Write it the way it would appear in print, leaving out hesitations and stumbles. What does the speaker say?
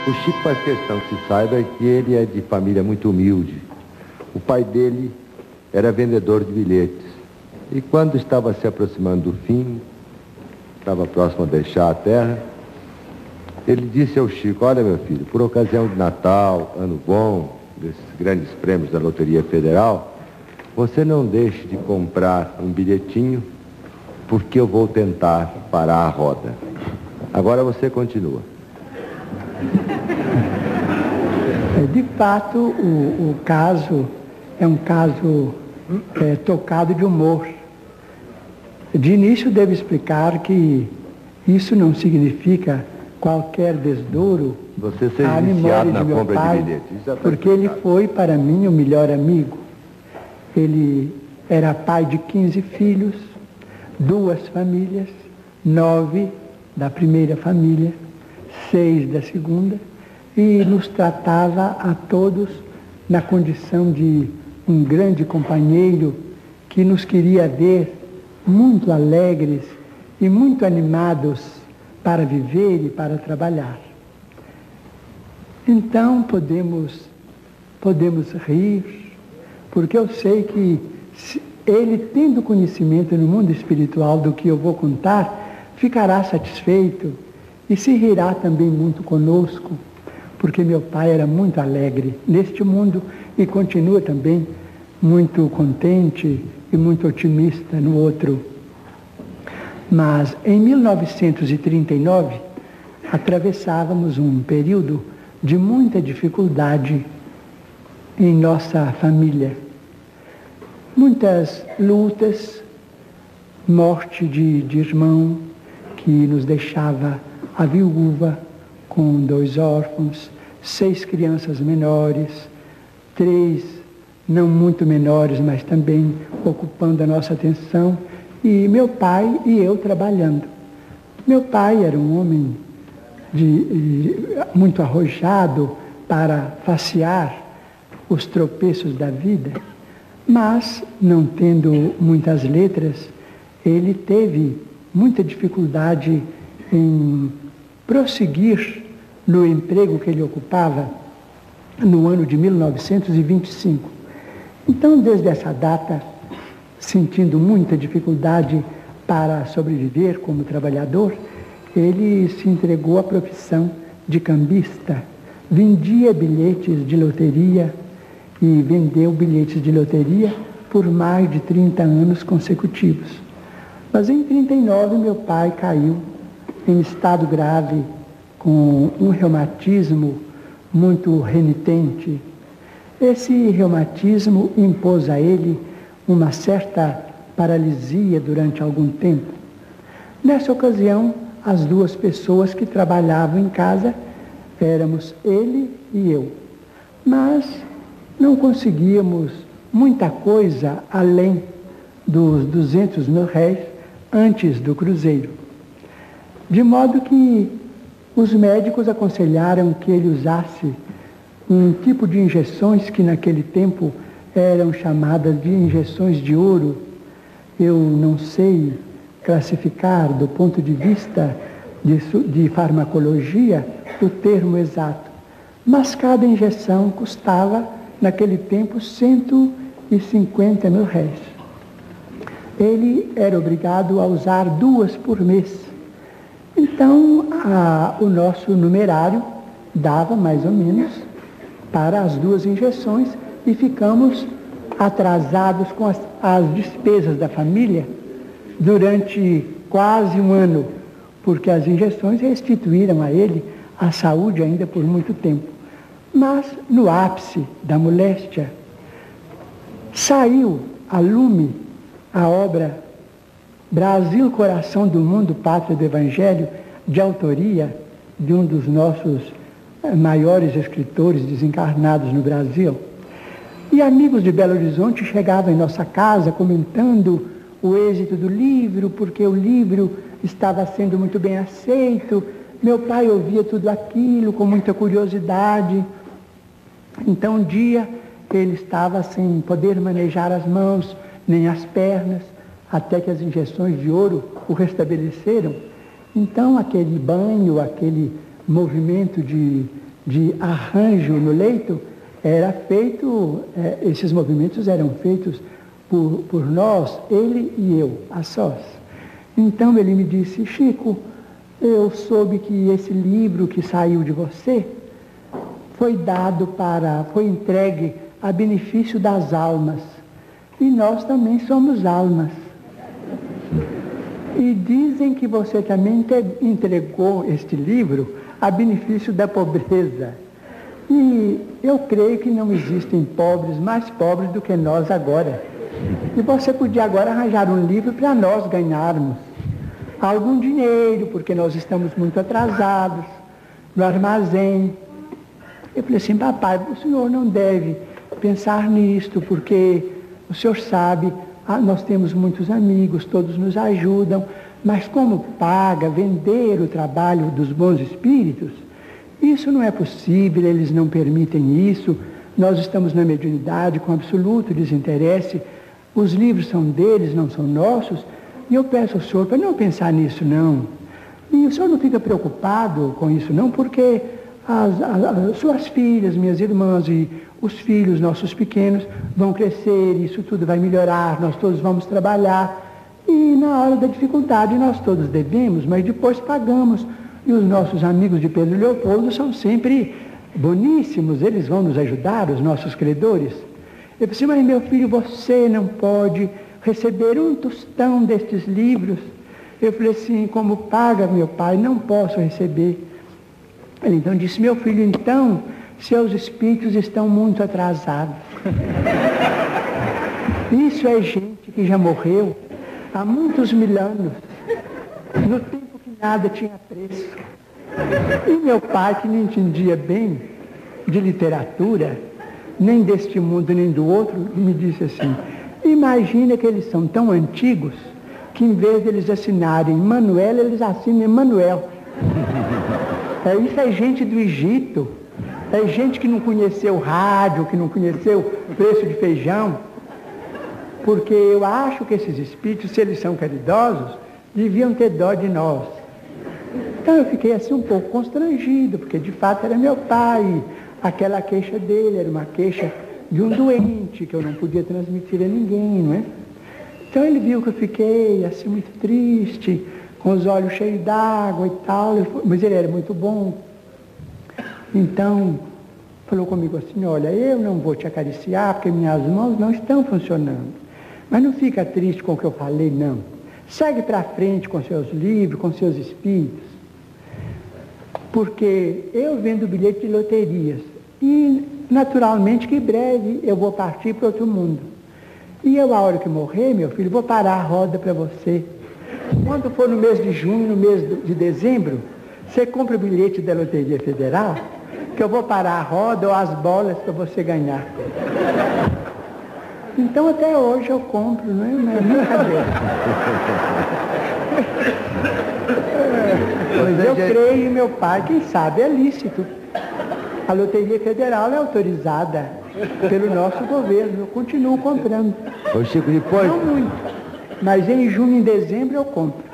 O Chico faz questão que se saiba que ele é de família muito humilde. O pai dele era vendedor de bilhetes. E quando estava se aproximando do fim, estava próximo a deixar a terra, ele disse ao Chico: olha, meu filho, por ocasião de Natal, Ano Bom, desses grandes prêmios da Loteria Federal, você não deixe de comprar um bilhetinho, porque eu vou tentar parar a roda. Agora você continua. De fato, o caso é um caso tocado de humor. De início, devo explicar que isso não significa qualquer desdouro à memória de meu pai, porque ele foi, para mim, o melhor amigo. Ele era pai de 15 filhos, 2 famílias, 9 da primeira família, 6 da segunda, e nos tratava a todos na condição de um grande companheiro que nos queria ver muito alegres e muito animados para viver e para trabalhar. Então podemos rir, porque eu sei que ele, tendo conhecimento no mundo espiritual do que eu vou contar, ficará satisfeito e se rirá também muito conosco, porque meu pai era muito alegre neste mundo e continua também muito contente e muito otimista no outro. Mas em 1939, atravessávamos um período de muita dificuldade em nossa família. Muitas lutas, morte de irmão, que nos deixava a viúva com 2 órfãos, 6 crianças menores, 3 não muito menores, mas também ocupando a nossa atenção, e meu pai e eu trabalhando. Meu pai era um homem muito arrojado para facear os tropeços da vida, mas, não tendo muitas letras, ele teve muita dificuldade em prosseguir no emprego que ele ocupava no ano de 1925. Então, desde essa data, sentindo muita dificuldade para sobreviver como trabalhador, ele se entregou à profissão de cambista, vendia bilhetes de loteria e vendeu bilhetes de loteria por mais de 30 anos consecutivos. Mas em 39 meu pai caiu em estado grave, com um reumatismo muito renitente. Esse reumatismo impôs a ele uma certa paralisia durante algum tempo. Nessa ocasião, as 2 pessoas que trabalhavam em casa éramos ele e eu. Mas não conseguíamos muita coisa além dos 200 mil réis antes do cruzeiro. De modo que os médicos aconselharam que ele usasse um tipo de injeções que naquele tempo eram chamadas de injeções de ouro. Eu não sei classificar do ponto de vista de farmacologia o termo exato, mas cada injeção custava, naquele tempo, 150 mil réis. Ele era obrigado a usar 2 por mês. Então, o nosso numerário dava mais ou menos para as 2 injeções e ficamos atrasados com as despesas da família durante quase um ano, porque as injeções restituíram a ele a saúde ainda por muito tempo. Mas, no ápice da moléstia, saiu a lume a obra Brasil, Coração do Mundo, Pátria do Evangelho, de autoria de um dos nossos maiores escritores desencarnados no Brasil. E amigos de Belo Horizonte chegavam em nossa casa comentando o êxito do livro, porque o livro estava sendo muito bem aceito. Meu pai ouvia tudo aquilo com muita curiosidade. Então, um dia, ele estava sem poder manejar as mãos, nem as pernas, até que as injeções de ouro o restabeleceram. Então, aquele banho, aquele movimento de de arranjo no leito, era feito, esses movimentos eram feitos por nós, ele e eu, a sós. Então ele me disse: Chico, eu soube que esse livro que saiu de você foi entregue a benefício das almas. E nós também somos almas. E dizem que você também entregou este livro a benefício da pobreza. E eu creio que não existem pobres mais pobres do que nós agora. E você podia agora arranjar um livro para nós ganharmos algum dinheiro, porque nós estamos muito atrasados no armazém. Eu falei assim: papai, o senhor não deve pensar nisto, porque o senhor sabe, nós temos muitos amigos, todos nos ajudam, mas como paga vender o trabalho dos bons espíritos, isso não é possível, eles não permitem isso, nós estamos na mediunidade com absoluto desinteresse, os livros são deles, não são nossos, e eu peço ao senhor para não pensar nisso não. E o senhor não fica preocupado com isso não, porque as suas filhas, minhas irmãs e os filhos nossos pequenos vão crescer, isso tudo vai melhorar, nós todos vamos trabalhar, e na hora da dificuldade nós todos devemos, mas depois pagamos. E os nossos amigos de Pedro Leopoldo são sempre boníssimos, eles vão nos ajudar, os nossos credores. Eu disse: mas meu filho, você não pode receber um tostão destes livros? Eu falei assim: como paga, meu pai, não posso receber. Ele então disse: meu filho, então, seus espíritos estão muito atrasados. Isso é gente que já morreu há muitos mil anos, no tempo que nada tinha preço. E meu pai, que não entendia bem de literatura, nem deste mundo nem do outro, me disse assim: imagina que eles são tão antigos que em vez de eles assinarem Manuel, eles assinam Emanuel. Isso é gente do Egito, é gente que não conheceu rádio, que não conheceu preço de feijão, porque eu acho que esses espíritos, se eles são caridosos, deviam ter dó de nós. Então eu fiquei assim um pouco constrangido, porque de fato era meu pai, aquela queixa dele era uma queixa de um doente, que eu não podia transmitir a ninguém, não é? Então ele viu que eu fiquei assim muito triste, com os olhos cheios d'água e tal, mas ele era muito bom. Então, falou comigo assim: olha, eu não vou te acariciar, porque minhas mãos não estão funcionando. Mas não fica triste com o que eu falei, não. Segue para frente com seus livros, com seus espíritos. Porque eu vendo bilhete de loterias. E, naturalmente, que breve eu vou partir para outro mundo. E eu, a hora que morrer, meu filho, vou parar a roda para você. Quando for no mês de junho, no mês de dezembro, você compra o bilhete da Loteria Federal, que eu vou parar a roda ou as bolas para você ganhar. Então até hoje eu compro, não é brincadeira. Mas eu creio em meu pai, quem sabe é lícito. A Loteria Federal é autorizada pelo nosso governo, eu continuo comprando. Ô Chico, depois... Não muito, mas em junho e dezembro eu compro.